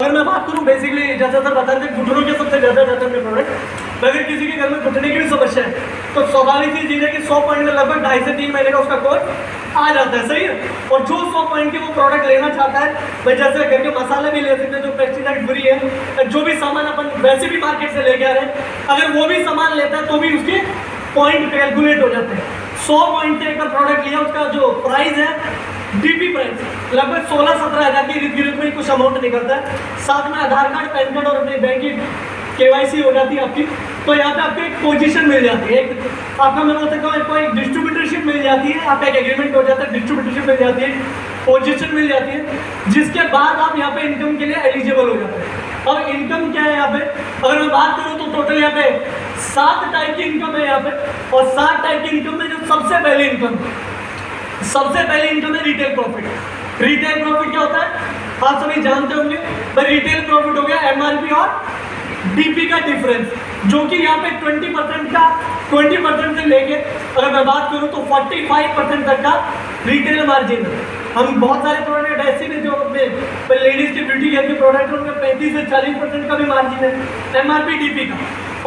अगर मैं बात करूँ बेसिकली जैसा सर बता रहे थे घुटनों के सबसे ज़्यादा जाते हैं प्रोडक्ट। अगर किसी के घर में घुटने की भी समस्या है तो स्वाभाविक सी चीज़ है कि 100 पॉइंट में लगभग 2.5 से 3 महीने का उसका कोर्स आ जाता है, सही है। और जो 100 पॉइंट के वो प्रोडक्ट लेना चाहता है, भाई जैसे घर के मसाले भी ले सकते हैं जो पेस्टिसाइड फ्री है, जो भी सामान अपन वैसे भी मार्केट से लेके आ रहे हैं, अगर वो भी सामान लेता है तो भी उसके पॉइंट कैलकुलेट हो जाते हैं। 100 पॉइंट से एक बार प्रोडक्ट लिया, उसका जो प्राइस है डीपी प्राइस लगभग 16-17 हज़ार के इर्द गिर्द में कुछ अमाउंट निकलता है। साथ में आधार कार्ड, पैन कार्ड और अपने बैंक की केवाईसी हो जाती है आपकी। तो यहाँ पे आपको एक पोजीशन मिल जाती है, एक आपका मैं बोल सकता हूँ आपको एक डिस्ट्रीब्यूटरशिप मिल जाती है, आपका एक एग्रीमेंट हो जाता है, डिस्ट्रीब्यूटरशिप मिल जाती है, पोजीशन मिल जाती है, जिसके बाद आप यहाँ पे इनकम के लिए एलिजिबल हो जाते हैं। अब इनकम क्या है यहाँ पे, अगर मैं बात करूँ तो टोटल यहाँ पे 7 टाइप की इनकम है यहाँ पे। और 7 टाइप की इनकम में जो सबसे पहली इनकम है रिटेल प्रॉफिट। रिटेल प्रॉफिट क्या होता है आप सभी जानते होंगे। भाई रिटेल प्रॉफिट हो गया एमआरपी और डीपी का डिफरेंस, जो कि यहाँ पे 20% से लेके अगर मैं बात करूँ तो 45% तक का रिटेल मार्जिन है। हम बहुत सारे प्रोडक्ट ऐसे भी जो अपने लेडीज के ब्यूटी केयर के प्रोडक्ट है उनका 35 से 40% का भी मार्जिन है एमआरपी डीपी का।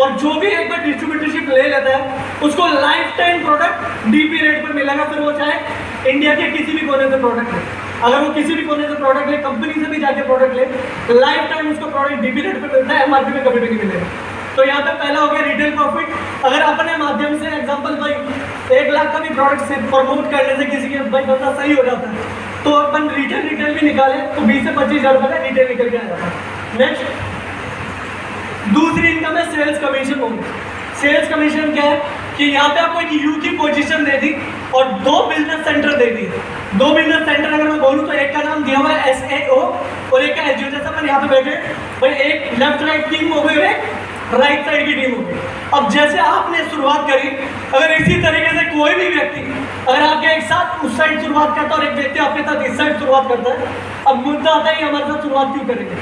और जो भी एक बार डिस्ट्रीब्यूटरशिप ले लेता है उसको life time product DP rate पर मिलेगा, फिर वो चाहे इंडिया के किसी भी कोने से प्रोडक्ट ले। अगर वो किसी भी कोने से प्रोडक्ट ले, कंपनी से भी जाके प्रोडक्ट ले, लाइफ टाइम उसको प्रोडक्ट डीपी रेट पर मिलता है, एमआरपी में कभी भी नहीं मिलेगा। तो यहाँ पे पहला हो गया रिटेल प्रॉफिट। अगर अपने माध्यम से एग्जांपल भाई 1 लाख का भी प्रोडक्ट से प्रमोट करने से किसी के भाई बंदा सही हो जाता है तो अपन रिटेल भी निकाले तो 20 से 25 हज़ार रुपये का रिटेल निकल के आ जाता है। नेक्स्ट दूसरी इनकम है सेल्स कमीशन होगी। सेल्स कमीशन क्या है कि यहाँ पे आपको एक यू की पोजीशन दे दी और 2 बिजनेस सेंटर दे दिए। 2 बिजनेस सेंटर अगर मैं बोलूँ तो एक का नाम दिया हुआ है SAO और एक का SGO। जैसा अपन यहाँ पे बैठे भाई एक लेफ्ट राइट टीम हो गई और एक राइट साइड की टीम हो गई। अब जैसे आपने शुरुआत करी, अगर इसी तरीके से कोई भी व्यक्ति अगर आपके एक साथ उस साइड शुरुआत करता है और एक व्यक्ति आपके साथ इस साइड शुरुआत करता है, अब मुद्दा आता है हमारे साथ शुरुआत क्यों करेंगे।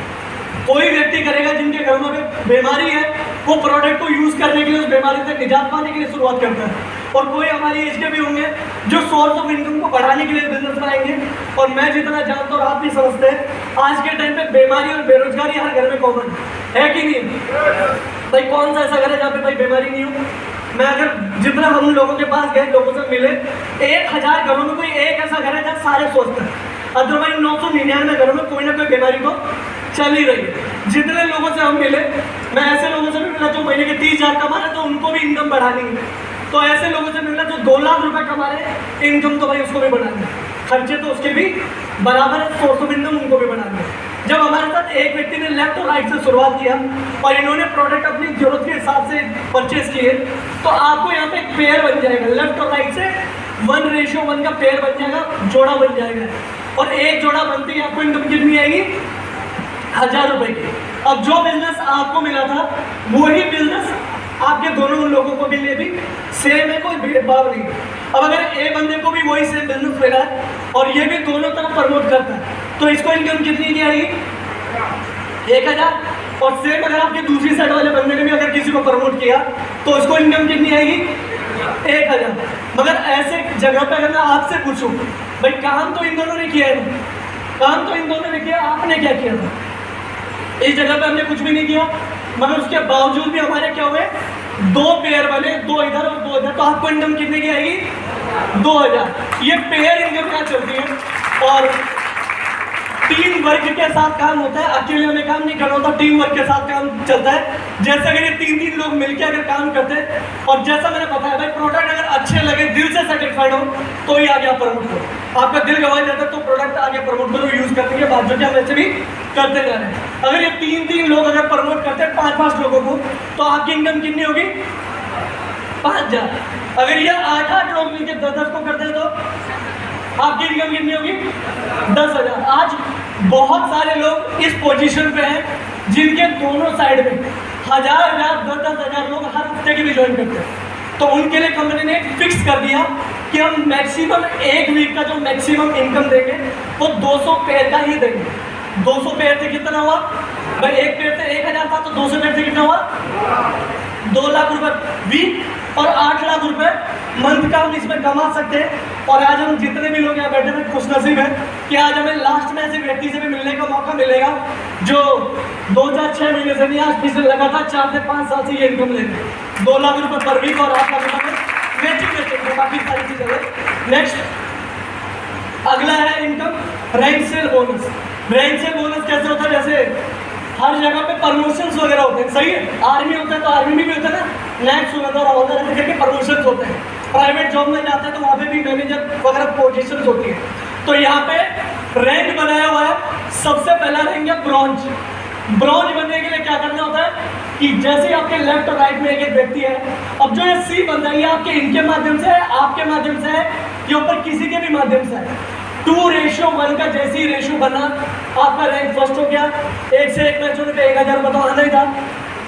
कोई व्यक्ति करेगा जिनके घर में बीमारी है, वो प्रोडक्ट को यूज करने के लिए उस बीमारी से निजात पाने के लिए शुरुआत करता है। और कोई हमारी एज के भी होंगे जो सोर्स ऑफ इनकम को बढ़ाने के लिए बिजनेस बनाएंगे। और मैं जितना जानता हूँ और आप भी समझते हैं आज के टाइम पे बीमारी और बेरोजगारी हर घर में कॉमन है कि नहीं। भाई कौन सा ऐसा घर है जहाँ पे भाई बीमारी नहीं हो। मैं अगर जितना हम लोगों के पास गए, लोगों से मिले, 1000 घरों में कोई एक ऐसा घर है जहाँ सारे स्वस्थ हैं। अदरवाइज 999 घरों में कोई ना कोई बीमारी तो चल ही रही है। जितने लोगों से हम मिले, मैं ऐसे लोगों से भी मिला जो महीने के 30 हज़ार कमा रहे तो उनको भी इनकम बढ़ानी है। तो ऐसे लोगों से मिलना जो 2 लाख रुपए कमा रहे हैं, इनकम तो भाई उसको भी बढ़ानी है, खर्चे तो उसके भी बराबर है, सोर्स ऑफ इनकम उनको भी बढ़ानी है। जब हमारे साथ एक व्यक्ति ने लेफ्ट और राइट से शुरुआत किया और इन्होंने प्रोडक्ट अपनी जरूरत के हिसाब से परचेज किए, तो आपको यहाँ पे एक पेयर बन जाएगा। लेफ्ट और राइट से 1:1 का पेयर बन जाएगा, जोड़ा बन जाएगा। और एक जोड़ा बनते ही आपको इनकम कितनी आएगी, 1000 रुपए की। अब जो बिजनेस आपको मिला था वही बिजनेस आपके दोनों लोगों को मिले भी सेम है, कोई भेदभाव नहीं। अब अगर ए बंदे को भी वही सेम बिजनेस मिला है और ये भी दोनों तरफ प्रमोट करता है तो इसको इनकम कितनी की आएगी, 1000। और सेम अगर आपके दूसरी साइड वाले बंदे ने भी अगर किसी को प्रमोट किया तो उसको इनकम कितनी आएगी, 1000। मगर ऐसे जगह पे अगर मैं आपसे पूछूं भाई काम तो इन दोनों ने किया है, काम तो इन दोनों ने किया, आपने क्या किया था। इस जगह पे हमने कुछ भी नहीं किया, मगर उसके बावजूद भी हमारे क्या हुए, 2 पेयर बने, 2 इधर और 2 इधर। तो आपको इनकम कितने की आएगी, 2000। ये पेयर इनकम क्या चलती है। और टीम वर्क के साथ काम होता है, अकेले में काम नहीं करना होता, टीम वर्क के साथ काम चलता है। जैसे अगर ये 3 लोग मिलकर अगर काम करते हैं और जैसा मैंने बताया भाई प्रोडक्ट अगर अच्छे लगे, दिल से सेटिस्फाइड हो तो ही आगे आप प्रमोट करो। आपका दिल गवाया जाता है तो प्रोडक्ट आगे प्रमोट करो, यूज करने के बाद जो कि हम ऐसे भी करते जा रहे हैं। अगर ये 3 लोग अगर प्रमोट करते हैं 5 लोगों को तो आपकी इनकम कितनी होगी, 5000। अगर ये 8 लोग मिलकर 10 को करते हैं तो आपकी इनकम कितनी होगी, 10000। आज बहुत सारे लोग इस पोजीशन पे हैं जिनके दोनों साइड में 1000, 10,000 लोग हर हफ्ते के भी ज्वाइन करते हैं। तो उनके लिए कंपनी ने फिक्स कर दिया कि हम मैक्सिमम एक वीक का जो मैक्सिमम इनकम देंगे वो 200 पेयर का ही देंगे। 200 पेयर से कितना हुआ भाई, एक पेयर से 1000 था तो 200 पेयर से कितना हुआ, 2 लाख रुपए वीक और 8 लाख रुपए मंथ का हम इसमें कमा सकते हैं। और आज हम जितने भी लोग यहाँ बैठे हैं खुशनसीब है कि आज हमें लास्ट में ऐसे व्यक्ति से भी मिलने का मौका मिलेगा जो 2006 महीने से नहीं, आज पिछले लगातार 4 से 5 साल से ये इनकम ले रहे हैं, 2 लाख रुपए पर वीक और 8 लाख रुपए मैचिंग बाकी सारी चीजें। नेक्स्ट अगला है income rank cell bonus. Rank cell bonus कैसे होता है, जैसे हर जगह पे प्रमोशंस वगैरह होते हैं, सही है। आर्मी होता है तो आर्मी में भी होता है ना, नेक्स्ट सुबह और ऑर्डर करके प्रमोशंस होते हैं। प्राइवेट जॉब में जाते हैं तो वहाँ पे भी मैनेजर वगैरह पोजीशंस होती है। तो यहाँ पे रैंक बनाया हुआ है, सबसे पहला रैंक है ब्रॉन्ज। ब्रॉन्ज बनने के लिए क्या करना होता है कि जैसे आपके लेफ्ट और राइट में एक एक व्यक्ति है, अब जो ये सी बनता है ये आपके इनके माध्यम से है, आपके माध्यम से है, ये ऊपर किसी के भी माध्यम से है। 2:1 का जैसे ही रेशियो बना आपका रैंक फर्स्ट हो गया। 1 से 1 मैच होने पे 1000 रुपये तो आना ही था।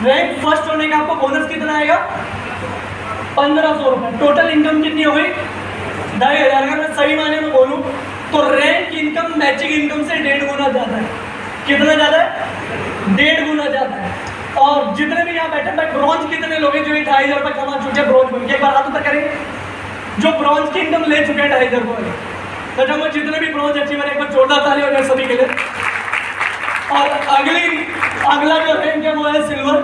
रैंक फर्स्ट होने का आपको बोनस कितना आएगा, 1500 रुपये। टोटल इनकम कितनी हो गई, 2500। अगर मैं सही मायने में बोलूँ तो रैंक इनकम मैचिंग इनकम से 1.5 गुना ज़्यादा है। कितना ज़्यादा है, 1.5 गुना ज़्यादा है। और जितने भी यहाँ बैठे भाई ब्रॉन्ज कितने लोग हैं जो 2500 रुपये कमा चुके हैं ब्रॉन्ज बन के, एक बार हाथ ऊपर करेंगे जो ब्रॉन्ज की इनकम ले चुके हैं 2500 रुपये। तो जब जितने भी ब्रॉन्ज अचीवर एक बार जोरदार ताली हो जाए सभी के लिए। और अगला जो रैंक है वो है सिल्वर।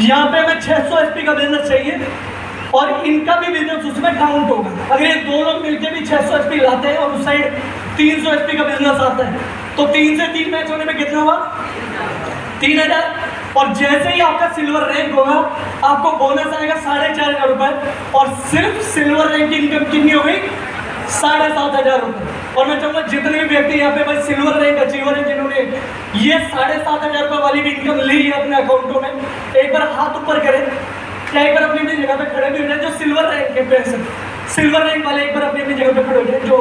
यहाँ पे हमें 600 SP का बिजनेस चाहिए और इनका भी बिजनेस उसमें काउंट होगा। अगर ये 2 लोग मिलकर भी 600 SP लाते हैं और उस साइड 300 SP का बिजनेस आता है तो 3 से 3 मैच होने में कितना हुआ, 3000। और जैसे ही आपका सिल्वर रैंक होगा आपको बोनस आएगा 4500 रुपये। और सिर्फ सिल्वर रैंक की इनकम कितनी हो गई, 7500 रुपये। और मैं चाहूँगा जितने भी व्यक्ति यहाँ पे भाई सिल्वर रैंक अचीवर हैं जिन्होंने ये 7500 रुपये वाली भी इनकम ली है अपने अकाउंटों में, एक बार हाथ ऊपर करें। क्या एक बार अपनी अपनी जगह पे खड़े भी हो जाए जो सिल्वर रैंक के पैसे, सिल्वर रैंक वाले एक बार अपनी अपनी जगह पे खड़े हो जाए जो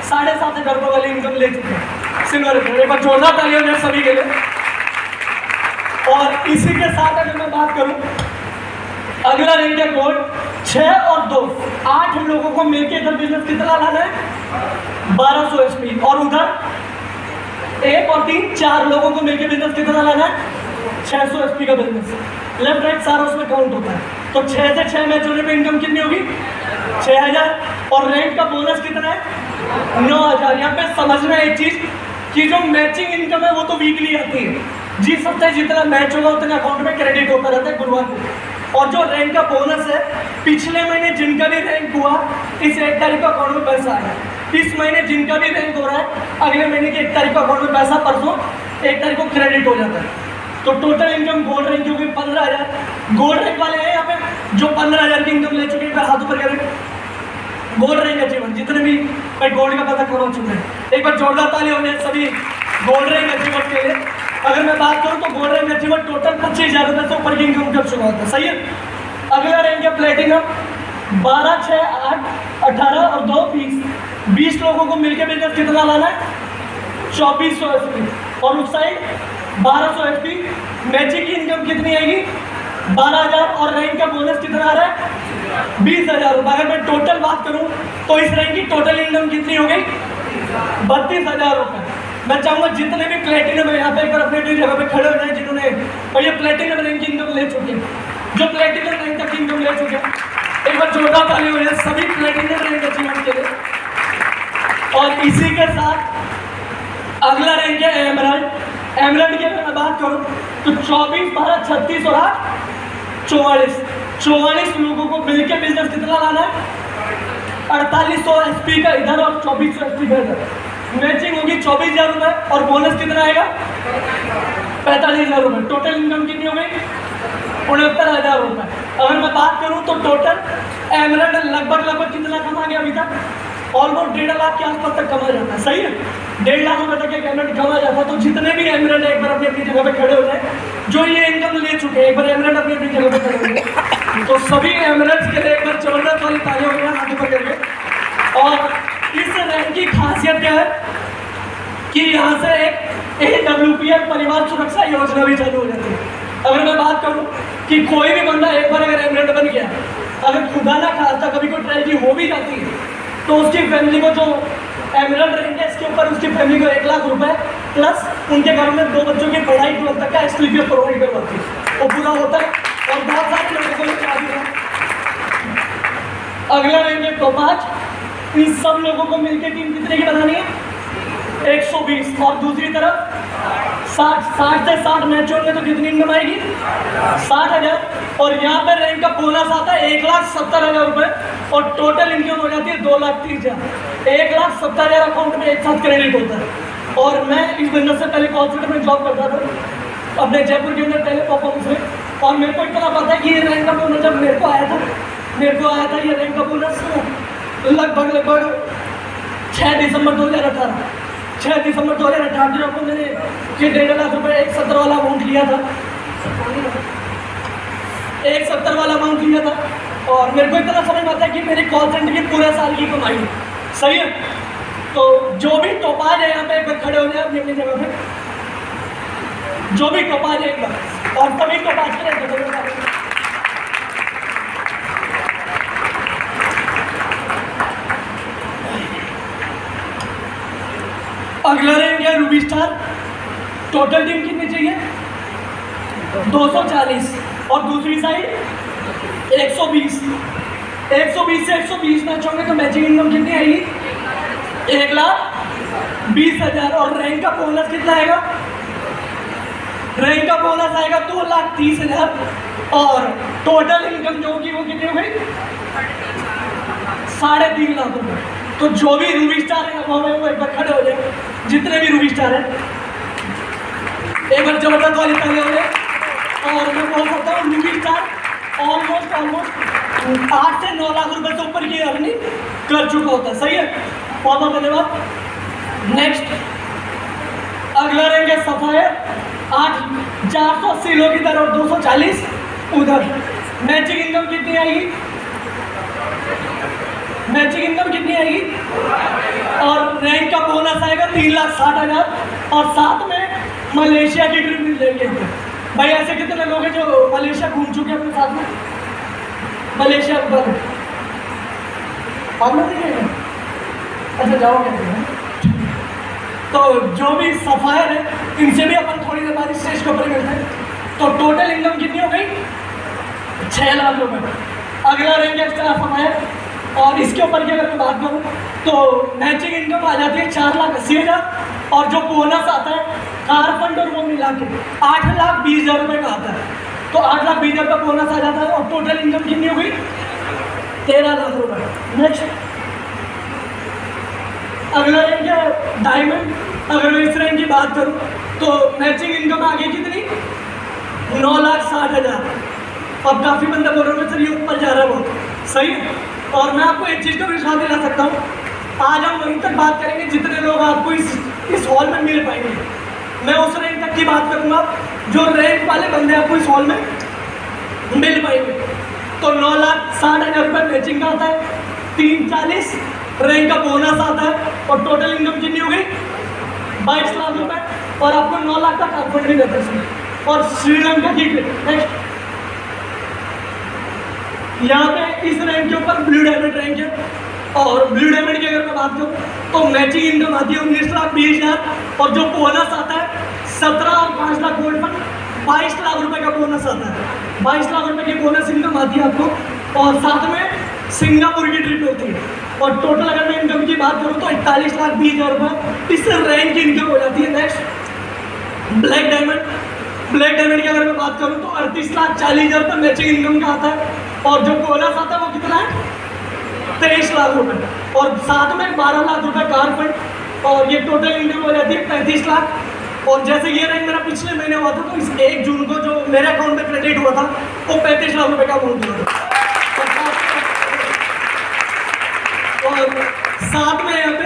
7500 रुपये वाली इनकम ले चुके हैं सिल्वर रैंक। एक बार जोरदार ताली हो जाए सभी के लिए। और इसी के साथ अगर मैं बात करूँ अगला रैंक है गोल्ड। 6 और 2 8 लोगों को मिलकर इधर बिजनेस कितना लाना है, 1200 SP। और उधर 1 और 3 4 लोगों को मिलकर बिजनेस कितना लाना है, 600 SP का बिजनेस। लेफ्ट राइट सारा उसमें काउंट होता है। तो 6 से 6 मैच होने पे इनकम कितनी होगी, 6000। और रैंक का बोनस कितना है, 9000। यहाँ पे समझना एक चीज कि जो मैचिंग इनकम है वो तो वीकली आती है, जिस हफ्ते जितना मैच होगा उतने अकाउंट में क्रेडिट होता रहता है गुरुवार को। और जो रैंक का बोनस है पिछले महीने जिनका भी रैंक हुआ इस 1 तारीख को अकाउंट में पैसा आया। इस महीने जिनका भी रैंक हो रहा है अगले महीने की 1 तारीख को अकाउंट में पैसा परसों 1 तारीख को क्रेडिट हो जाता है। तो टोटल इनकम गोल्ड रैंक की होगी 15000। गोल्ड रैंक वाले हैं यहाँ पे जो 15000 की इनकम ले चुके हैं, हाथ ऊपर करें। गोल्ड रैंक अचीवर जितने भी भाई गोल्ड का पता कमा चुके हैं, एक बार जोरदार ताली हो जाए सभी गोल्ड रैंक अचीवर के लिए। अगर मैं बात करूं तो गोल्ड रैंक अचीवर टोटल 25,000 रुपये से ऊपर की इनकम कर चुका होता है, सही है। अगला रैंक है प्लेटिनम। 12, 6, 8, 18 और 2 20 लोगों को मिलकर बिजनेस कितना लाना है, 2400 SP। और उस साइड 1200 SP। मैचिंग की इनकम कितनी आएगी, 12000। और रैंक का बोनस कितना आ रहा है, 20000 रुपये। अगर मैं टोटल बात करूं तो इस रैंक की टोटल इनकम कितनी हो गई, 32000 रुपये। मैं चाहूँगा जितने भी प्लेटिनम है यहाँ पे एक बार अपने जगह पे खड़े हो जाए जिन्होंने और ये प्लेटिनम रैंक की इनकम ले चुके हैं, जो प्लेटिनम रैंक तक की इनकम ले चुके हैं, एक बार जोरदार ताली हो जाए सभी प्लेटिनम रैंक अचीवमेंट के लिए। और इसी के साथ अगला रैंक है एमराल्ड। एमराल्ड की अगर मैं बात करूँ तो 24, 12, 36 और 8 44 लोगों को मिलकर बिजनेस कितना लाना है, 4800 SP का इधर और 2400 SP का इधर। मैचिंग होगी 24,000 रुपये और बोनस कितना आएगा, 45,000 रुपये। टोटल इनकम कितनी हो गई, 69,000 रुपये। अगर मैं बात करूं तो टोटल एमराल्ड लगभग कितना कमा गया अभी तक, ऑलमोस्ट 1.5 लाख के आसपास तक कमा जाता है, सही है। 1.5 लाख रुपये तक एक एमराल्ड कमा जाता है। तो जितने भी एमराल्ड एक बार अपनी अपनी जगह पे खड़े हो जाए जो ये इनकम ले चुके हैं, एक बार एमराल्ड अपनी अपनी जगह पे खड़े हो जाए तो सभी एमराल्ड्स के लिए एक बार जबरदस्त वाली तालियां हो गया हाथ ऊपर करके। और इस रैंक की खासियत क्या है कि यहाँ से एक AWPL परिवार सुरक्षा योजना भी चालू हो जाती है। अगर मैं बात करूँ कि कोई भी बंदा एक बार अगर एमराल्ड बन गया, अगर खुदा ना खास्ता कभी कोई ट्रेजेडी हो भी जाती है तो उसकी फैमिली को जो एमराल्ड रैंक है इसके ऊपर उसकी फैमिली को 1 लाख रुपए प्लस उनके घर में 2 बच्चों की पढ़ाई 12 तक का स्कॉलरशिप प्रोवाइड करवाती है। वो पूरा होता है और बहुत सारे लोगों को अगला रहेंगे टोपाज। इन सब लोगों को मिलकर टीम कितने की बनानी है? 120। और दूसरी तरफ 60 से 60 मैच होंगे तो कितनी इनकम आएगी? 60,000। और यहाँ पे रैंक का बोनस आता है 1,70,000 रुपये और टोटल इनकम हो जाती है 2,30,000। 1,70,000 अकाउंट में एक साथ क्रेडिट होता है। और मैं इस बिजनेस से पहले कॉल सेंटर में जॉब करता था अपने जयपुर के अंदर पहले परफॉर्मेंस में। और मेरे को इतना पता है कि ये रैंक का बोनस जब मेरे को आया था ये रैंक का बोनस लगभग 6 दिसंबर 2018 को मैंने ये 1.5 लाख रुपये 170 वाला अमाउंट लिया था, 170 वाला अमाउंट लिया था। और मेरे को इतना समझ में आता है कि मेरे कॉल सेंटर की पूरे साल की कमाई है। सही है। तो जो भी टोपाज है यहाँ पे एक बार खड़े हो जाए अपनी जगह पे, जो भी टोपाज है एक बार, और सभी टोपाज के लिए अगला रहेंगे रूबी स्टार। टोटल टीम कितनी चाहिए? 240। और दूसरी साइड 120। 120 से 120 मैच होंगे तो मैचिंग इनकम कितनी आएगी? 1,20,000। और रैंक का बोनस कितना आएगा? रैंक का बोनस आएगा 2,30,000। और टोटल इनकम जो होगी वो कितनी हो गई? 3.5 लाख रुपये। तो जो भी रूबी स्टार है वो एक बार खड़े हो जाए, जितने भी रूबी स्टार हैं एक बार जबरदस्त वाली ताली हो जाए। और मैं बोल सकता हूँ रूबी स्टार ऑलमोस्ट 8 से 9 लाख रुपए से ऊपर की अर्निंग कर चुका होता है। सही है, बहुत बहुत धन्यवाद। नेक्स्ट अगला रहेंगे सफायर। 480 लोग इधर और 240 उधर। मैचिंग इनकम कितनी आएगी? मैचिंग इनकम कितनी आएगी? और रैंक का बोनस आएगा 3,60,000। और साथ में मलेशिया की ट्रिप मिल जाएगी। भाई ऐसे कितने लोग हैं जो मलेशिया घूम चुके हैं अपने साथ में? मलेशिया पर आप लोग देखिएगा, अच्छा जाओगे। तो जो भी सफायर है इनसे भी अपन थोड़ी देर बाद स्टेज के ऊपर मिलते हैं। तो टोटल इनकम कितनी हो गई? 6 लाख रुपए। अगला रहेंगे स्टार सफायर। और इसके ऊपर की अगर मैं बात करूँ तो मैचिंग इनकम आ जाती है 4,80,000। और जो बोनस आता है कार फंड और वो मिला के 8,20,000 रुपये का आता है। तो 8,20,000 का बोनस आ जाता है। और टोटल इनकम कितनी हो गई? 13 लाख रुपये। नेक्स्ट अगला रेंज है डायमंड। अगर मैं इस रेंज की बात करूँ तो मैचिंग इनकम आ गई कितनी? 9,60,000। अब काफ़ी बंदे बोल रहे हैं सर ये ऊपर जा रहा है बहुत। सही है। और मैं आपको एक चीज़ का विश्वास दिला सकता हूँ, आज हम वहीं तक बात करेंगे जितने लोग आपको इस हॉल में मिल पाएंगे। मैं उस रैंक तक की बात करूँगा जो रैंक वाले बंदे आपको इस हॉल में मिल पाएंगे। तो 9,60,000 रुपये मैचिंग का आता है, 340 रैंक का बोनस आता है। और टोटल इनकम कितनी हो गई? 22 लाख रुपये। और आपको 9 लाख का कारपेट भी देता है। और श्रीलंका की नेक्स्ट यहाँ पे इस रैंक के ऊपर ब्लू डायमंड रैंक है। और ब्लू डायमंड की अगर मैं बात करूँ तो मैचिंग इनकम आती है 19,20,000। और जो बोनस आता है 17 और 5 लाख गोल्ड फंड 22 लाख रुपए का बोनस आता है। 22 लाख रुपए की बोनस इनकम आती है आपको। और साथ में सिंगापुर की ट्रिप होती है। और टोटल अगर मैं इनकम की बात करूँ तो 41,20,000 रुपये इस रैंक की इनकम हो जाती है। Next black diamond. Black diamond की अगर मैं बात करूँ तो 38,40,000 रुपये मैचिंग इनकम का आता है। और जो बोनस आता है वो कितना है? 23 लाख रुपये। और साथ में 12 लाख रुपये कार फंड। और ये टोटल इनकम हो जाती है 35 लाख। और जैसे ये रैंक मेरा पिछले महीने हुआ था तो इस 1 जून को जो मेरे अकाउंट में क्रेडिट हुआ था वो 35 लाख रुपये का अमाउंट हुआ था। और साथ में यहाँ पे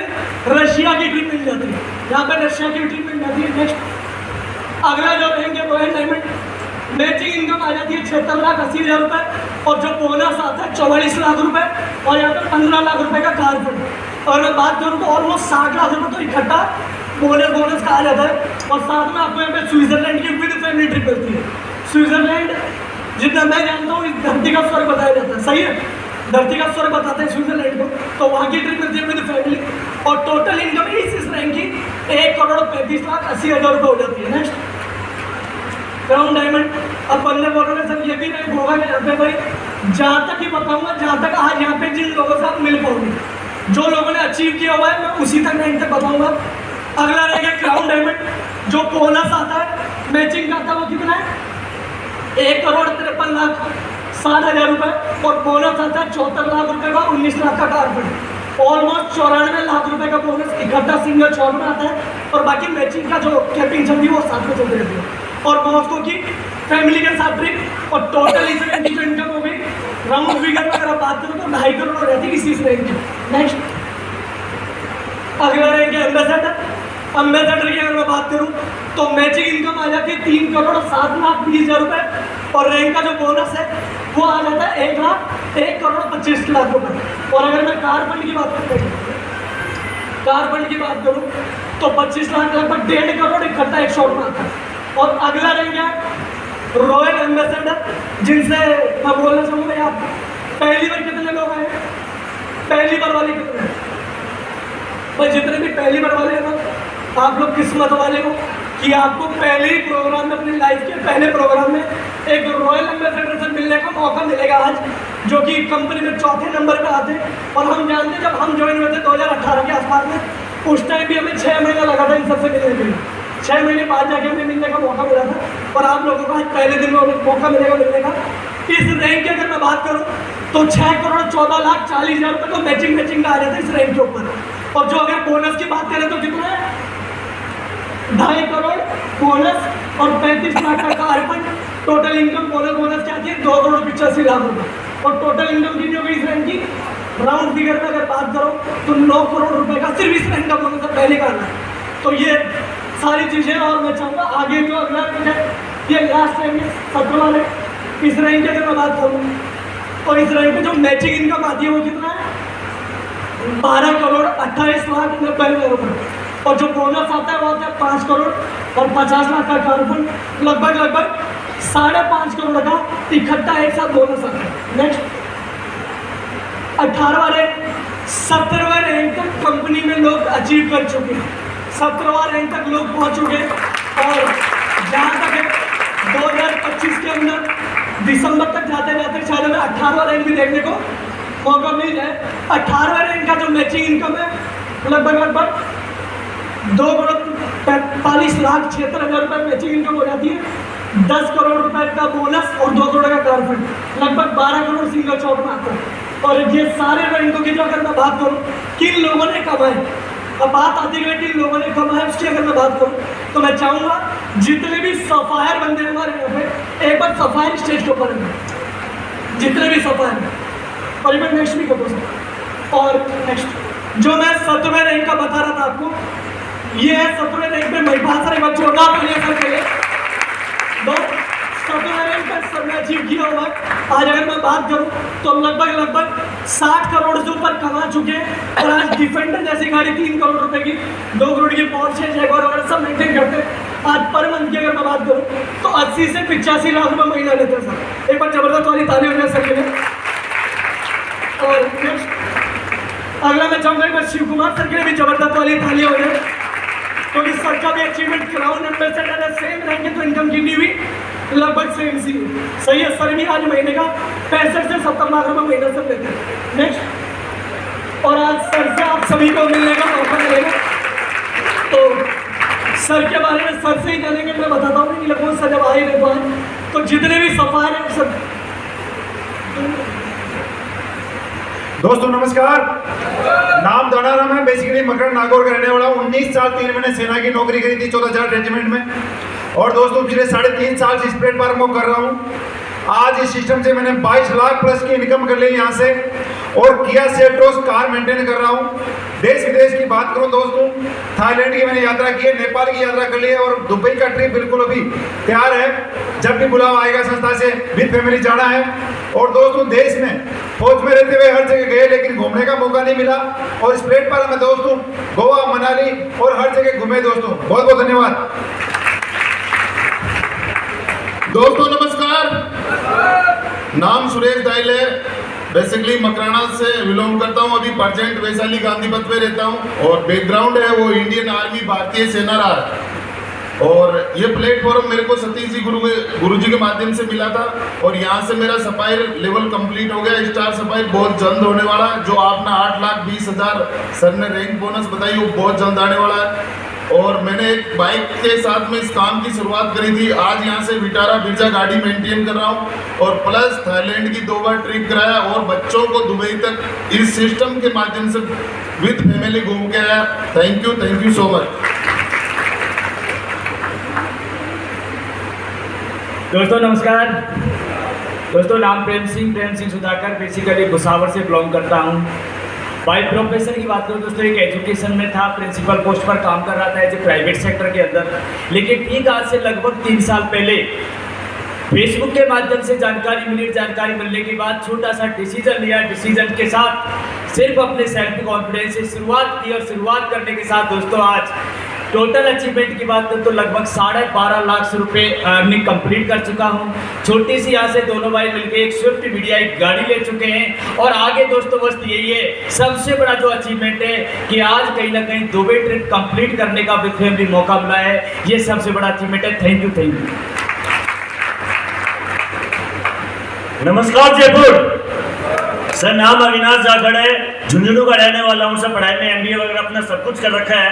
रशिया की ट्रिप मिल जाती है। यहाँ पे रशिया की ट्रिप मिल जाती है। नेक्स्ट अगला जो रैंक है वो है डायमंड। मैचिंग इनकम आ जाती है 76,80,000 रुपये। और जो बोनस आता है 44 लाख रुपये। और यहाँ पे 15 लाख रुपये का कार फंड। और मैं बात करूँ तो ऑलमोस्ट 60 लाख रुपये तो इकट्ठा बोनस कहा जाता है। और साथ में आपको यहाँ पे स्विट्जरलैंड की विद फैमिली ट्रिप मिलती है। स्विट्जरलैंड जितना मैं जानता हूँ इस धरती का स्वर्ग बताया जाता है। सही है, धरती का स्वर्ग बताते हैं स्विट्जरलैंड को। तो वहाँ की ट्रिप मिलती है विद फैमिली। और टोटल इनकम इस रैंक की 1,35,80,000 रुपये हो जाती है। Next crown diamond. अब बंदे बोल रहे हैं सर ये भी रैंक होगा क्या यहाँ पे? भाई जहाँ तक ही बताऊंगा, जहाँ तक आज यहाँ पे जिन लोगों से आप मिल पाओगे, जो लोगों ने अचीव किया हुआ है, मैं उसी तक रैंक तक बताऊंगा। अगला रहेगा क्राउन डायमंड, जो बोनस आता है मैचिंग का आता है, वो कितना है 1,53,60,000 रुपये, और बोनस आता है 74 लाख रुपये का, 19 लाख का कार्बन, ऑलमोस्ट 94 लाख रुपए का बोनस इकट्ठा सिंगल शॉट में आता है। और बाकी मैचिंग का जो कैपिंग चलती है वो साथ में चलती रहती है। और मॉस्को की फैमिली के साथ ट्रिप, और टोटल इस रेंज की जो इनकम हो गई राउंड फिगर में अगर आप बात करो तो 2.5 करोड़ रहती है इसी रेंज की। नेक्स्ट अगला रहेंगे एम्बेसडर। एम्बेसडर की अगर मैं बात करूं तो मैचिंग इनकम आ जाती है 3,07,20,000 रुपये, और रैंक का जो बोनस है वो आ जाता है 1,25,00,000 रुपये। और अगर मैं कार फंड की बात करूं तो 25 लाख लगभग 1.5 करोड़ इकट्ठा एक शॉट में आता है। और अगला रहेंगे रॉयल एम्बेसडर, जिनसे मैं बोलना चाहूँगा आप पहली बार कितने लोग आए, पहली बार वाले कितने हैं भाई, जितने भी पहली बार वाले हैं ना, आप लोग किस्मत वाले हो कि आपको पहले ही प्रोग्राम में, अपनी लाइफ के पहले प्रोग्राम में एक रॉयल एम्बेसडर से मिलने का मौका मिलेगा आज, जो कि कंपनी में 4थे नंबर पे आते हैं। और हम जानते हैं जब हम ज्वाइन हुए थे 2018 के आसपास में, उस टाइम भी हमें 6 महीना लगा था इन सबसे मिलने के लिए, 6 महीने बाद जाके हमें मिलने का मौका मिला था। और आप लोगों को आज पहले दिन में मौका मिलेगा मिलने का। इस रैंक की अगर मैं बात करूँ तो 6,14,40,000 रुपये तो मैचिंग का आ जाता है इस रैंक के ऊपर। और जो अगर बोनस की बात करें तो कितना है 2.5 करोड़ बोनस और 35 लाख का कार्बन। टोटल इनकम बोनस क्या आती है 2,85,00,000 रुपये। और टोटल इनकम कितनी हो गई इस रैंक की, राउंड फिगर में अगर बात करो तो 9 करोड़ रुपए का सिर्फ इस रैंक का बोनस पहले का आना है। तो ये सारी चीज़ें, और मैं चाहूँगा आगे जो अगला रैंक है ये लास्ट रैंक है 17वां रैंक। इस रैंक की अगर मैं बात करूँ तो इस रैंक पे जो मैचिंग इनकम आती है वो कितना है 12,28,90,000 रुपये। और जो बोनस आता है वो आता है 5 करोड़ और 50 लाख का कार्बन, लगभग 5.5 करोड़ का इकट्ठा एक साथ बोनस आता है। नेक्स्ट 18वां रैंक, 17वां रैंक तक कंपनी में लोग अचीव कर चुके हैं, 17वां रैंक तक लोग पहुंच चुके हैं। और जहाँ तक है 2025 के अंदर दिसंबर तक जाते जाते शायद हमें 18वां रैंक भी देखने को मौका मिल जाए। 18वां रैंक का जो मैचिंग इनकम है लगभग 2,45,76,000 रुपये मैचिंग इनकम हो जाती है। 10 करोड़ रुपए का बोनस और 2 करोड़ का कार्बन, लगभग 12 करोड़ सिंगल शॉट में आता है। और ये सारे रैंकों की जो अगर मैं बात करूँ किन लोगों ने कमाए, अब बात आती है कि लोगों ने कमाए उसकी अगर मैं बात करूँ तो मैं चाहूँगा जितने भी सफायर बंदे हमारे यहाँ पे एक बार सफायर स्टेज के ऊपर हैं, जितने भी सफायर हैं, और मैं नेक्स्ट भी करता हूँ। और नेक्स्ट जो मैं 7वें रैंक का बता रहा था आपको, ये है 7वें रैंक पे महिपाल सर, एक बार जोरदार तालियां सर के लिए। 7वें रैंक पे सर ने अचीव किया हुआ है। आज अगर मैं बात करूं तो लगभग 60 करोड़ से ऊपर कमा चुके हैं। और आज डिफेंडर जैसी गाड़ी 3 करोड़ रुपए की, 2 करोड़ की पोर्शे जैगुआर वगैरह सब मेंटेन करते हैं। आज पर मंथ की अगर मैं बात करूं तो 80 से 85 लाख रुपए महीना लेते हैं सर। एक बार जबरदस्त वाली ताली हो जाए सर के लिए। और नेक्स्ट अगला मैं चाहूँगा एक बार शिव कुमार सर के लिए भी जबरदस्त वाली ताली हो जाए, क्योंकि सर का भी अचीवमेंट क्राउन एम्बेसडर है, सेम रैंक है तो इनकम कितनी हुई लगभग सेम सी सही है। सर भी आज महीने का 65 से 70 लाख रुपए महीना से लेते हैं। नेक्स्ट और आज सर से आप सभी को मिलने का मौका मिलेगा, तो सर के बारे में सर से ही जानेंगे। मैं बताता हूँ कि लगभग सर जब आए रहते हैं तो जितने भी सफायर हैं सब। दोस्तों नमस्कार, नाम दानाराम है, बेसिकली मकरन नागौर का रहने वाला हूँ। 19 साल 3 महीने सेना की नौकरी करी थी 14,000 रेजिमेंट में। और दोस्तों पिछले 3.5 साल से स्प्रेड फार्म को कर रहा हूँ। आज इस सिस्टम से मैंने 22 लाख प्लस की इनकम कर ली यहाँ से, और किया सेल्टोस कार मेंटेन कर रहा हूँ। देश विदेश की बात करूँ दोस्तों, थाईलैंड की मैंने यात्रा की है, नेपाल की यात्रा कर ली है, और दुबई का ट्रिप बिल्कुल अभी तैयार है। जब भी बुलावा आएगा संस्था से विद फैमिली जाना है। और दोस्तों देश में फौज में रहते हुए हर जगह गए, लेकिन घूमने का मौका नहीं मिला। और इस प्लेटफॉर्म में दोस्तों गोवा, मनाली और हर जगह घूमे दोस्तों। बहुत बहुत धन्यवाद दोस्तों। नमस्कार, नाम सुरेश दाइल है, बेसिकली मकराना से बिलोंग करता हूं। अभी प्रेजेंट वैशाली गांधी पथ पे रहता हूं, और बैकग्राउंड है वो इंडियन आर्मी, भारतीय सेना रहा है। और ये प्लेटफॉर्म मेरे को सतीश जी गुरु जी के माध्यम से मिला था और यहाँ से मेरा सफायर लेवल कंप्लीट हो गया। स्टार सफायर बहुत जल्द होने वाला है। जो आपने 8,20,000 सर ने रैंक बोनस बताई वो बहुत जल्द आने वाला है। और मैंने एक बाइक के साथ में इस काम की शुरुआत करी थी। आज यहाँ से विटारा बिरजा गाड़ी मेंटेन कर रहा हूँ और प्लस थाईलैंड की 2 बार ट्रिप कराया और बच्चों को दुबई तक इस सिस्टम के माध्यम से विद फैमिली घूम के आया। Thank you so much. दोस्तों नमस्कार। दोस्तों नाम प्रेम सिंह सुधाकर, बेसिकली भुसावर से बिलोंग करता हूँ। बाई प्रोफेशन की बात करूँ दोस्तों, एक एजुकेशन में था, प्रिंसिपल पोस्ट पर काम कर रहा था एज ए प्राइवेट सेक्टर के अंदर। लेकिन ठीक आज से लगभग 3 साल पहले फेसबुक के माध्यम से जानकारी मिलने के बाद छोटा सा डिसीजन लिया। डिसीजन के साथ सिर्फ अपने सेल्फ कॉन्फिडेंस से शुरुआत की और शुरुआत करने के साथ दोस्तों आज टोटल अचीवमेंट की बात करें तो लगभग 12.5 लाख रुपए अर्निंग कंप्लीट कर चुका हूं। छोटी सी यहाँ से दोनों भाई मिलकर एक स्विफ्ट मीडिया एक गाड़ी ले चुके हैं और आगे दोस्तों बस यही है सबसे बड़ा जो अचीवमेंट है कि आज कहीं ना कहीं दुबई ट्रिप कंप्लीट करने का विद फैमिली मौका मिला है। ये सबसे बड़ा अचीवमेंट है। Thank you. नमस्कार जयपुर। सर नाम अविनाश जाखड़ है, झुंझुनू का रहने वाला हूँ। सर पढ़ाई में MBA वगैरह अपना सब कुछ कर रखा है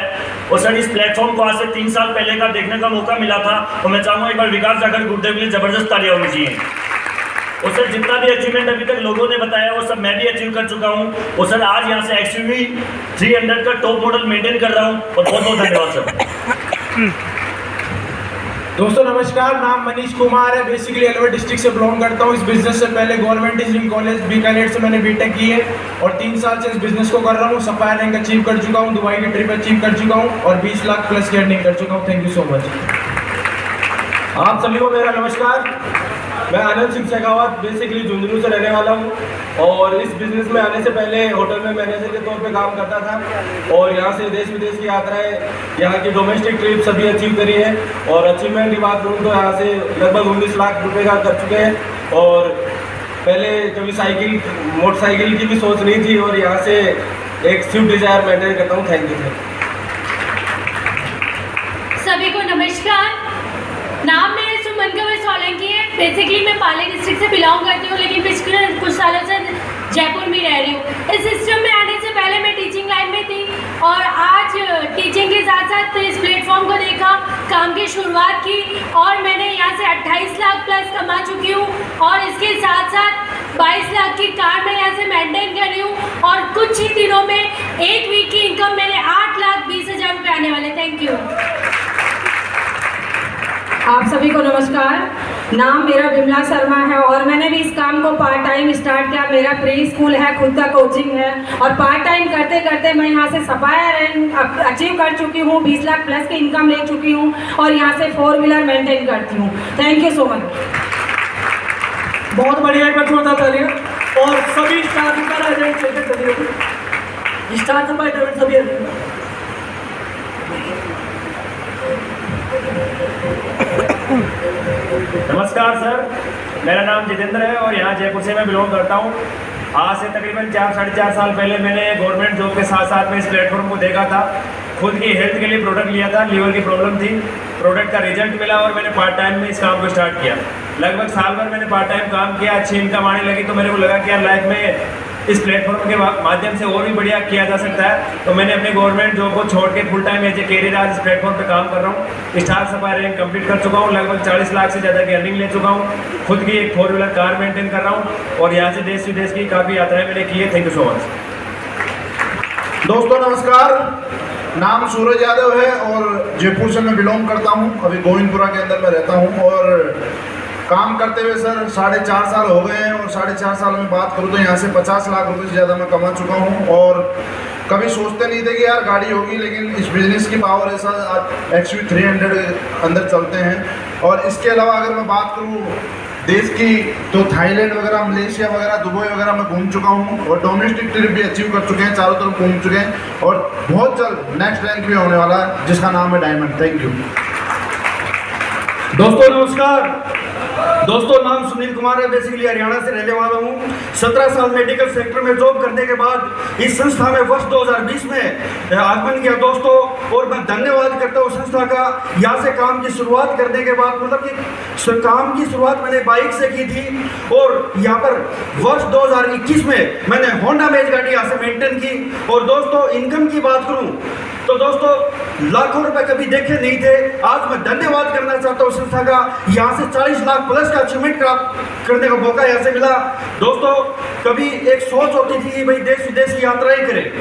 और सर इस प्लेटफॉर्म को आज से 3 साल पहले का देखने का मौका मिला था और मैं चाहूँगा एक बार विकास जाखड़ गुरुदेव के लिए जबरदस्त तालियां होनी चाहिए। और सर जितना भी अचीवमेंट अभी तक लोगों ने बताया वो सब मैं भी अचीव कर चुका हूँ और सर आज यहाँ से XUV 300 का टॉप मॉडल मेंटेन कर रहा हूँ और बहुत बहुत धन्यवाद सर। दोस्तों नमस्कार, नाम मनीष कुमार है, बेसिकली अलवर डिस्ट्रिक्ट से बिलोंग करता हूँ। इस बिजनेस से पहले गवर्नमेंट इंजीनियरिंग कॉलेज बीकानेर से मैंने बीटेक की है और 3 साल से इस बिजनेस को कर रहा हूँ। सफायर रैंक अचीव कर चुका हूँ, दुबई की ट्रिप अचीव कर चुका हूँ और 20 लाख प्लस की अर्निंग कर चुका हूँ। Thank you so much. आप सभी को मेरा नमस्कार। मैं आनंद सिंह शेखावत, बेसिकली झुंझुनू से रहने वाला हूँ और इस बिज़नेस में आने से पहले होटल में मैनेजर के तौर पे काम करता था और यहाँ से देश विदेश की यात्राएं, यहाँ की डोमेस्टिक ट्रिप सभी अचीव करी है। और अचीवमेंट की बात करूँ तो यहाँ से लगभग 19 लाख रुपए का कर चुके हैं और पहले कभी मोटरसाइकिल की भी सोच नहीं थी और यहाँ से एक स्विफ्ट डिजायर मेंटेन करता हूँ। Thank you. सभी को नमस्कार। नाम मेरा सुमन कवि सोलंकी है। बेसिकली मैं पाली डिस्ट्रिक्ट से बिलोंग करती हूँ लेकिन पिछले कुछ सालों से जयपुर में रह रही हूँ। इस सिस्टम में आने से पहले मैं टीचिंग लाइन में थी और आज टीचिंग के साथ साथ इस प्लेटफॉर्म को देखा, काम की शुरुआत की और मैंने यहाँ से 28 लाख प्लस कमा चुकी हूँ और इसके साथ साथ 22 लाख की कार मैं यहाँ से मेंटेन कर रही हूँ और कुछ ही दिनों में 1 वीक की इनकम मेरे 8,20,000 रुपये आने वाले। Thank you. आप सभी को नमस्कार। नाम मेरा विमला शर्मा है और मैंने भी इस काम को पार्ट टाइम स्टार्ट किया। मेरा प्री स्कूल है, खुद का कोचिंग है और पार्ट टाइम करते करते मैं यहाँ से सफायर रैंक अचीव कर चुकी हूँ, 20 लाख प्लस की इनकम ले चुकी हूँ और यहाँ से 4 व्हीलर मेंटेन करती हूँ। Thank you so much. बहुत बढ़िया, एक बार जोरदार तालियां। और सभी स्टाफ का एजेंट स्टार सफाई सभी नमस्कार सर, मेरा नाम जितेंद्र है और यहाँ जयपुर से मैं बिलोंग करता हूँ। आज से तकरीबन 4-4.5 साल पहले मैंने गवर्नमेंट जॉब के साथ साथ में इस प्लेटफॉर्म को देखा था। खुद की हेल्थ के लिए प्रोडक्ट लिया था, लीवर की प्रॉब्लम थी, प्रोडक्ट का रिजल्ट मिला और मैंने पार्ट टाइम में इस काम को स्टार्ट किया। लगभग साल भर मैंने पार्ट टाइम काम किया, अच्छी इनकम आने लगी तो मेरे को लगा कि यार लाइफ में इस प्लेटफॉर्म के माध्यम से और भी बढ़िया किया जा सकता है। तो मैंने अपने गवर्नमेंट जॉब को छोड़ के full time as a career आज इस प्लेटफॉर्म पे काम कर रहा हूँ। स्टार सफायर रैंक कंप्लीट कर चुका हूँ, लगभग 40 लाख से ज़्यादा की अर्निंग ले चुका हूँ, खुद की एक 4 व्हीलर कार मेंटेन कर रहा हूँ और यहाँ से देश विदेश की काफ़ी यात्राएं मैंने की है। Thank you so much. दोस्तों नमस्कार, नाम सूरज यादव है और जयपुर से मैं बिलोंग करता हूँ। अभी गोविंदपुरा के अंदर मैं रहता हूँ और काम करते हुए सर 4.5 साल हो गए हैं और 4.5 साल में बात करूँ तो यहाँ से 50 लाख रुपए से ज़्यादा मैं कमा चुका हूँ। और कभी सोचते नहीं थे कि यार गाड़ी होगी, लेकिन इस बिज़नेस की पावर ऐसा आज XUV 300 अंदर चलते हैं। और इसके अलावा अगर मैं बात करूँ देश की तो थाईलैंड वगैरह, मलेशिया वगैरह, दुबई वगैरह मैं घूम चुका हूँ और डोमेस्टिक ट्रिप भी अचीव कर चुके हैं, चारों तरफ घूम चुके हैं और बहुत जल्द नेक्स्ट रैंक भी होने वाला है जिसका नाम है डायमंड। Thank you. दोस्तों नमस्कार, दोस्तों नाम सुनील कुमार है, बेसिकली हरियाणा से रहने वाला हूँ। 17 साल मेडिकल सेक्टर में जॉब करने के बाद इस संस्था में वर्ष 2020 में आगमन किया दोस्तों, और मैं धन्यवाद करता हूँ संस्था का। यहाँ से काम की शुरुआत करने के बाद मतलब कि काम की शुरुआत मैंने बाइक से की थी, और यहाँ पर वर्ष 2021 में मैंने होंडा मेज गाड़ी यहाँ से मेंटेन की। और दोस्तों इनकम की बात करूँ तो दोस्तों लाखों रुपए कभी देखे नहीं थे। आज मैं धन्यवाद करना चाहता हूँ संस्था का, यहाँ से 40 लाख प्लस का अचीवमेंट प्राप्त करने का मौका यहाँ से मिला। दोस्तों कभी एक सोच होती थी कि भाई देश विदेश की यात्राएं करें,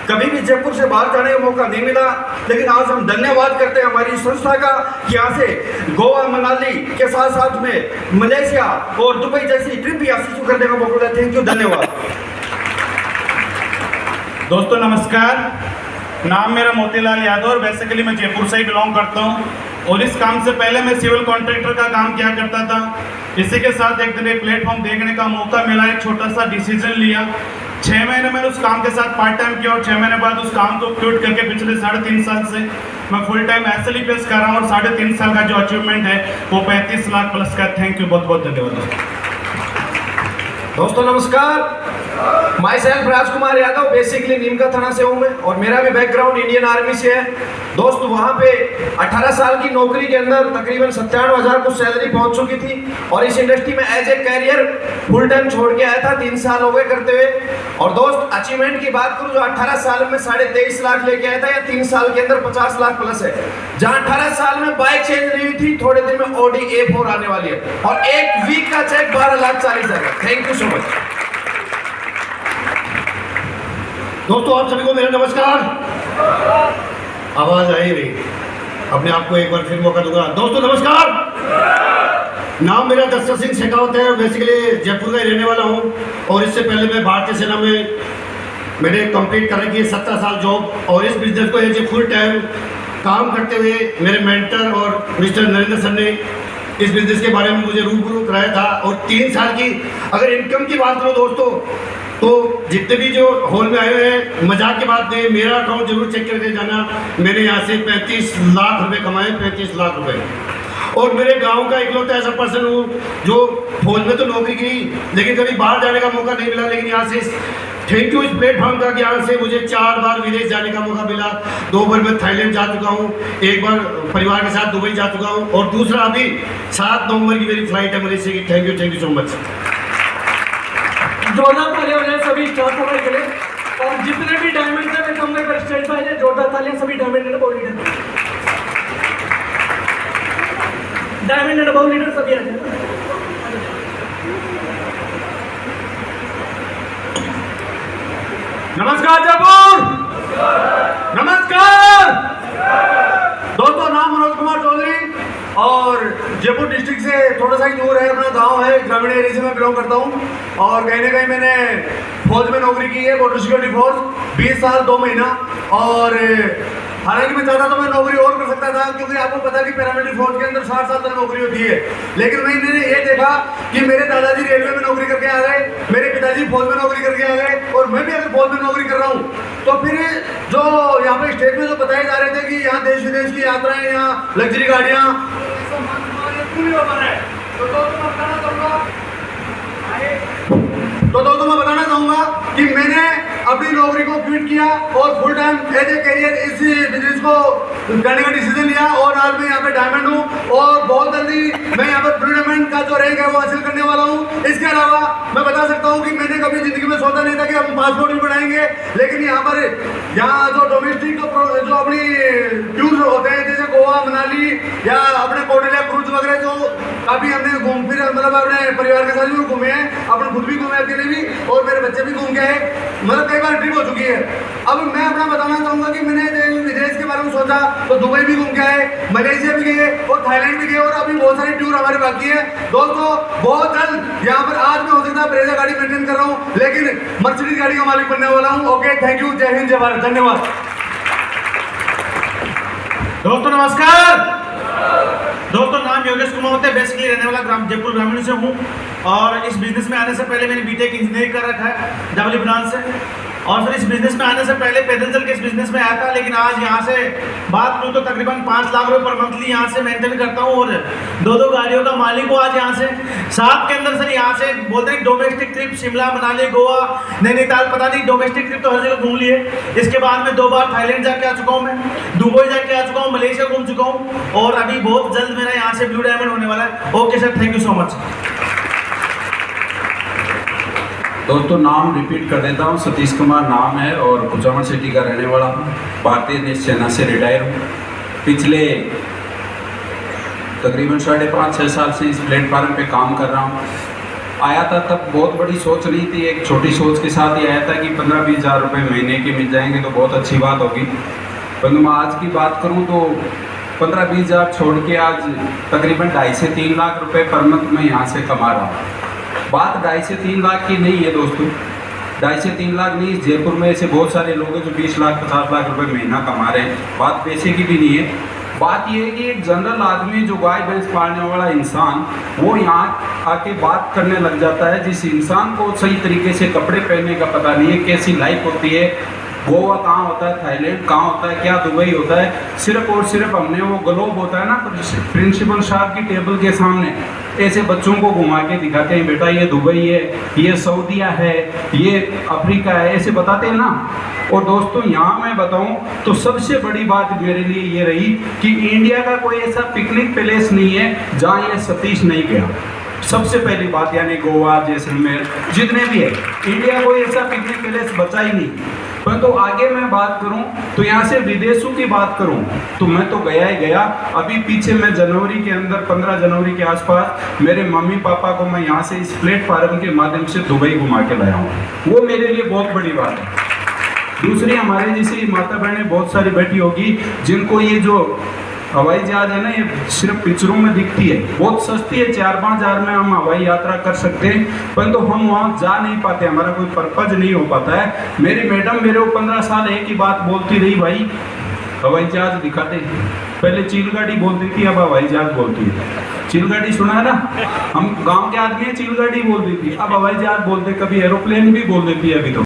कभी भी जयपुर से बाहर जाने का मौका नहीं मिला, लेकिन आज हम धन्यवाद करते हैं हमारी संस्था का कि यहाँ से गोवा मनाली के साथ साथ में मलेशिया और दुबई जैसी ट्रिप भी यहाँ से करने का मौका मिला। थैंक यू, धन्यवाद। दोस्तों नमस्कार, नाम मेरा मोतीलाल यादव और बेसिकली मैं जयपुर से ही बिलोंग करता हूँ। और इस काम से पहले मैं सिविल कॉन्ट्रैक्टर का काम किया करता था। इसी के साथ एक दिन एक प्लेटफॉर्म देखने का मौका मिला, एक छोटा सा डिसीजन लिया। 6 महीने मैंने उस काम के साथ पार्ट टाइम किया और 6 महीने बाद उस काम को क्विट करके पिछले 3.5 साल से मैं फुल टाइम SLE पेश कर रहा हूँ। और 3.5 साल का जो अचीवमेंट है वो 35 लाख प्लस का। थैंक यू, बहुत बहुत धन्यवाद। दोस्तों नमस्कार, my self Rajkumar Yadav, basically Neemka थाना से हूँ मैं, और मेरा भी बैकग्राउंड इंडियन आर्मी से है। दोस्त वहाँ पे 18 साल की नौकरी के अंदर तकरीबन 97,000 को सैलरी पहुँच चुकी थी, और इस इंडस्ट्री में as a career full time छोड़ के आया था। 3 साल हो गए करते हुए। और दोस्त अचीवमेंट की बात करूँ, जो 18 साल में 23.5 लाख लेके आया था, या 3 साल के अंदर 50 लाख प्लस है। जहाँ 18 साल में बाइक चेंज नहीं हुई थी, थोड़े दिन में Audi A4 आने वाली है, और एक वीक का check 12,40,000। Thank you so much. दोस्तों आप सभी को मेरा नमस्कार। आवाज आई नहीं, अपने आप को एक बार फिर मौका दूंगा। दोस्तों नमस्कार, नाम मेरा दस्तर सिंह शेखावत है और बेसिकली जयपुर का ही रहने वाला हूँ। और इससे पहले मैं भारतीय सेना में मैंने कंप्लीट कर रखी है 17 साल जॉब, और इस बिजनेस को एज ए फुल टाइम काम करते हुए मेरे मेंटर और मिस्टर नरेंद्र सर ने इस बिजनेस के बारे में मुझे रूबरू कराया था। और 3 साल की अगर इनकम की बात करो दोस्तों, तो जितने भी जो हॉल में आए हुए हैं, मजाक की बात नहीं, मेरा अकाउंट जरूर चेक करके जाना। मैंने यहाँ से 35 लाख रुपए कमाए, 35 लाख रुपए। और मेरे गांव का इकलौता ऐसा पर्सन हूँ जो फौज में तो नौकरी की, लेकिन कभी बाहर जाने का मौका नहीं मिला। लेकिन यहाँ से थैंक यू इस प्लेटफॉर्म का कि यहाँ से मुझे 4 बार विदेश जाने का मौका मिला। 2 बार मैं थाईलैंड जा चुका हूँ, 1 बार परिवार के साथ दुबई जा चुका हूँ, और दूसरा अभी 7 नवंबर की मेरी फ्लाइट है मलेशिया की। Thank you so much. जोरदार तालियां हो जाए सभी स्टाफ हमारे के लिए। और जितने भी डायमंड है मैं कहूँगा पर स्टेज पे आ जाए, जोरदार तालियां सभी diamond and above leader, diamond and above leader सभी आ जाए। नमस्कार जयपुर, नमस्कार दोस्तों। नाम मनोज कुमार चौधरी और जयपुर डिस्ट्रिक्ट से थोड़ा सा ही दूर है अपना गांव है, ग्रामीण एरिया से मैं बिलोंग करता हूं। और कहीं ना कहीं मैंने फौज में नौकरी की है, बॉर्डर सिक्योरिटी फोर्स, 20 साल 2 महीना। और हालांकि मैं चाहता था मैं नौकरी और कर सकता था, क्योंकि आपको पता है कि पैरामिलिट्री फौज के अंदर 60 साल तक नौकरी होती है। लेकिन मैंने ये देखा कि मेरे दादाजी रेलवे में नौकरी करके आ गए, मेरे पिताजी फौज में नौकरी करके आ गए, और मैं भी अगर फौज में नौकरी कर रहा हूँ, तो फिर जो यहाँ पे स्टेज में जो बताए जा रहे थे कि यहाँ देश विदेश की यात्राएं, यहाँ लग्जरी गाड़ियाँ, तो दोस्तों मैं बताना चाहूँगा कि मैंने अपनी नौकरी को क्विट किया और full time as a career इस बिजनेस को करने का डिसीजन लिया। और आज मैं यहाँ पे डायमंड हूँ, और बहुत जल्दी मैं यहाँ पर ब्लू डायमंड का जो रैंक है वो हासिल करने वाला हूँ। इसके अलावा मैं बता सकता हूँ कि मैंने कभी जिंदगी में सोचा नहीं था कि हम पासपोर्ट भी बनाएंगे, लेकिन यहाँ जो डोमेस्टिक जो अपनी टूर होते हैं, जैसे गोवा मनाली या अपने कोटेलिया क्रूज वगैरह, जो काफ़ी हमने घूम फिर मतलब अपने परिवार के साथ भी घूमे हैं, अपने खुद भी घूमे अकेले भी, और मेरे बच्चे भी घूम गए, मतलब कई बार ट्रिप हो चुकी है। अब मैं अपना बताना चाहूँगा कि मैंने विदेश के बारे में सोचा तो दुबई भी घूम के आए, मलेशिया भी गए और थाईलैंड भी गए, और अभी बहुत सारी टूर हमारे बाकी है। दोस्तों बहुत जल्द यहाँ पर आज मैं हो सकता है ब्रेजा गाड़ी मेंटेन कर रहा हूँ, लेकिन मर्सिडीज गाड़ी का मालिक बनने वाला हूँ। ओके, थैंक यू, जय हिंद जय भारत, धन्यवाद। दोस्तों नमस्कार। दोस्तों नाम योगेश कुमार है, बेसिकली रहने वाला जयपुर ग्रामीण से हूँ। और इस बिजनेस में आने से पहले मैंने बीटेक इंजीनियरिंग कर रखा है जबली ब्रांच से। और सर इस बिजनेस में आने से पहले पैदल चल के इस बिजनेस में आया था, लेकिन आज यहाँ से बात करूँ तो तकरीबन 5 लाख रुपए पर मंथली यहाँ से मेंटेन करता हूँ और 2 गाड़ियों का मालिक हूँ आज यहाँ से। साथ के अंदर सर यहाँ से बोलते हैं डोमेस्टिक ट्रिप शिमला मनाली गोवा नैनीताल, पता नहीं डोमेस्टिक ट्रिप तो हर जगह घूम लिए। इसके बाद में 2 बार थाईलैंड जाके आ चुका हूँ, मैं दुबई जाके आ चुका हूँ, मलेशिया घूम चुका हूँ और अभी बहुत जल्द मेरा यहाँ से ब्लू डायमंड होने वाला है। Okay sir, thank you so much. दोस्तों नाम रिपीट कर देता हूँ, सतीश कुमार नाम है और कुचामन सिटी का रहने वाला हूँ। भारतीय सेना से रिटायर हूँ। पिछले तकरीबन 5.5-6 साल से इस प्लेटफार्म पे काम कर रहा हूँ। आया था तब बहुत बड़ी सोच नहीं थी, एक छोटी सोच के साथ ही आया था कि 15-20 हज़ार रुपये महीने के मिल जाएंगे तो बहुत अच्छी बात होगी। परंतु मैं आज की बात करूँ तो 15-20 हज़ार छोड़ के आज तकरीबन 2.5 से 3 लाख रुपए पर मंथ में यहाँ से कमा रहा हूँ। बात 2.5 से 3 लाख की नहीं है दोस्तों, 2.5 से 3 लाख नहीं। जयपुर में ऐसे बहुत सारे लोग हैं जो 20 लाख 50 लाख रुपए महीना कमा रहे हैं। बात पैसे की भी नहीं है, बात यह है कि एक जनरल आदमी जो गाय भैंस पालने वाला इंसान वो यहाँ आके बात करने लग जाता है। जिस इंसान को सही तरीके से कपड़े पहनने का पता नहीं है, कैसी लाइफ होती है, गोवा कहाँ होता है, थाईलैंड कहाँ होता है, क्या दुबई होता है, सिर्फ और सिर्फ हमने वो ग्लोब होता है ना प्रिंसिपल साहब की टेबल के सामने ऐसे बच्चों को घुमा के दिखाते हैं, बेटा ये दुबई है, ये सऊदीया है, ये अफ्रीका है, ऐसे बताते हैं ना। और दोस्तों यहाँ मैं बताऊँ तो सबसे बड़ी बात मेरे लिए ये रही कि इंडिया का कोई ऐसा पिकनिक प्लेस नहीं है जहाँ ये सतीश नहीं गया। सबसे पहली बात, यानी गोवा जैसलमेर जितने भी है, इंडिया कोई ऐसा पिकनिक प्लेस बचा ही नहीं। परंतु तो आगे मैं बात करूं तो यहाँ से विदेशों की बात करूं तो मैं तो गया ही गया। अभी पीछे मैं जनवरी के अंदर 15 जनवरी के आसपास मेरे मम्मी पापा को मैं यहाँ से इस प्लेटफार्म के माध्यम से दुबई घुमा के लाया हूँ। वो मेरे लिए बहुत बड़ी बात है। दूसरी, हमारे जैसी माता बहनें बहुत सारी बैठी होगी जिनको ये जो हवाई जहाज है ना ये सिर्फ पिक्चरों में दिखती है, बहुत सस्ती है, 4-5 हज़ार में हम हवाई यात्रा कर सकते हैं, परंतु हम वहाँ जा नहीं पाते, हमारा कोई पर्पज नहीं हो पाता है। मेरी मैडम मेरे को 15 साल एक ही बात बोलती रही, भाई हवाई जहाज दिखाते। पहले चीलगाड़ी बोलती थी, अब हवाई जहाज बोलती है। चीलगाड़ी सुना है ना, हम गाँव के आदमी चीलगाड़ी बोलती थी, अब हवाई जहाज बोलते, कभी एरोप्लेन भी बोल देती है अभी तो।